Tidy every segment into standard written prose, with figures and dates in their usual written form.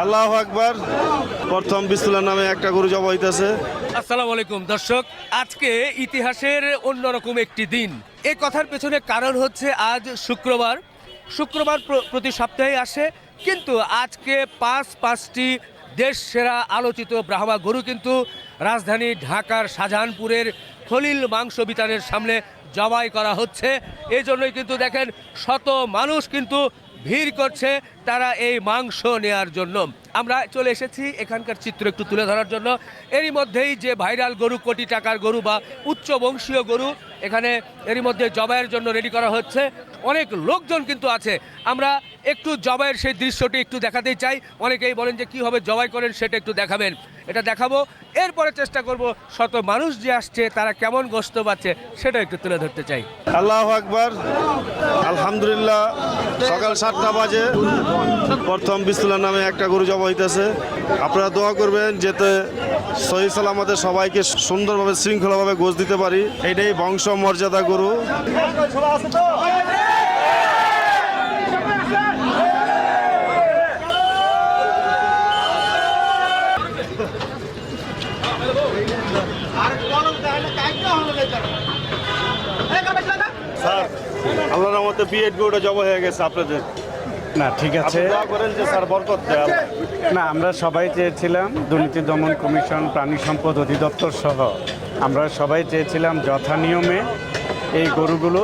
আল্লাহু আকবার। প্রথম বিসমিল্লাহ নামে একটা গরু জবাই হইতেছে। আসসালামু আলাইকুম দর্শক, আজকে ইতিহাসের অন্যরকম একটি দিন। এই কথার পেছনে কারণ হচ্ছে আজ শুক্রবার। শুক্রবার প্রতি সপ্তাহে আসে, কিন্তু আজকে পাঁচটি দেশ সেরা আলোচিত ব্রাহ্মা গরু কিন্তু রাজধানী ঢাকার শাহজাহানপুরের খলিল মাংস বিতানের সামনে জবাই করা হচ্ছে। এই জন্যই কিন্তু দেখেন শত মানুষ কিন্তু ভিড় করছে তারা এই মাংস নেয়ার জন্য। আমরা চলে এসেছি এখানকার চিত্র একটু তুলে ধরার জন্য। এরই মধ্যেই যে ভাইরাল গরু, কোটি টাকার গরু বা উচ্চ বংশীয় গরু এখানে এরই মধ্যে জবাইয়ের জন্য রেডি করা হচ্ছে। অনেক লোকজন কিন্তু আছে। আমরা একটু জবাইয়ের সেই দৃশ্যটি একটু দেখাতেই চাই। অনেকেই বলেন যে কীভাবে জবাই করেন সেটা একটু দেখাবেন, এটা দেখাবো। এরপরে চেষ্টা করব শত মানুষ যে আসছে তারা কেমন গোশত পাচ্ছে সেটা একটু তুলে ধরতে চাই। আল্লাহু আকবার। আলহামদুলিল্লাহ, সকাল 7টা বাজে প্রথম বিসমিল্লাহ নামে একটা গরু জবাই হইতেছে। আপনারা দোয়া করবেন যাতে সহি সালামতে সবাইকে সুন্দরভাবে শৃঙ্খলাভাবে গোশ দিতে পারি। এইটাই বংশ মর্যাদা গরু। স্যার, আল্লাহর রহমতে বিএড গরুটা জবাই হয়ে গেছে আপনাদের। না, ঠিক আছে। আপনি দোয়া করেন যে স্যার বরকত দেয় আল্লাহ। না, আমরা সবাই চেয়েছিলাম, দুর্নীতি দমন কমিশন, প্রাণী সম্পদ অধিদপ্তর সহ আমরা সবাই চেয়েছিলাম যথা নিয়মে এই গরুগুলো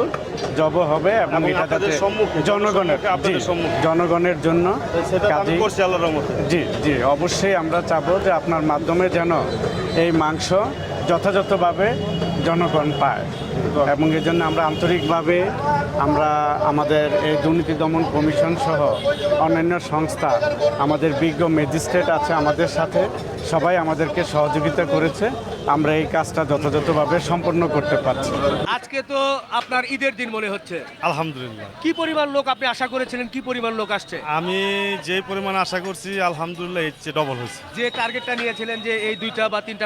জব হবে এবং এবং এটা যাতে আপনাদের সম্মুখে, জনগণের আপনাদের জি, সম্মুখে। জনগণের জন্য সেটা আমি কাজেই করছি আল্লাহর রহমতে। জি জি অবশ্যই আমরা চাবো যে আপনার মাধ্যমে যেন এই মাংস যথাযথভাবে জনগণ পায় এবং এর জন্য আমরা আন্তরিকভাবে আমরা আমাদের এই দুর্নীতি দমন কমিশন সহ অন্যান্য সংস্থা, আমাদের বিজ্ঞ ম্যাজিস্ট্রেট আছে আমাদের সাথে, সবাই আমাদেরকে সহযোগিতা করেছে। আমরা এই কাজটা যথাযথভাবে সম্পন্ন করতে পারছি। আজকে তো আপনার ঈদের দিন মনে হচ্ছে। আলহামদুলিল্লাহ, কি পরিমাণ লোক আপনি আশা করেছিলেন, কি পরিমাণ লোক আসছে? আমি যে পরিমাণ আশা করছি আলহামদুলিল্লাহ এর চেয়ে ডবল হয়েছে। যে টার্গেটটা নিয়েছিলেন যে এই 2টা বা 3টা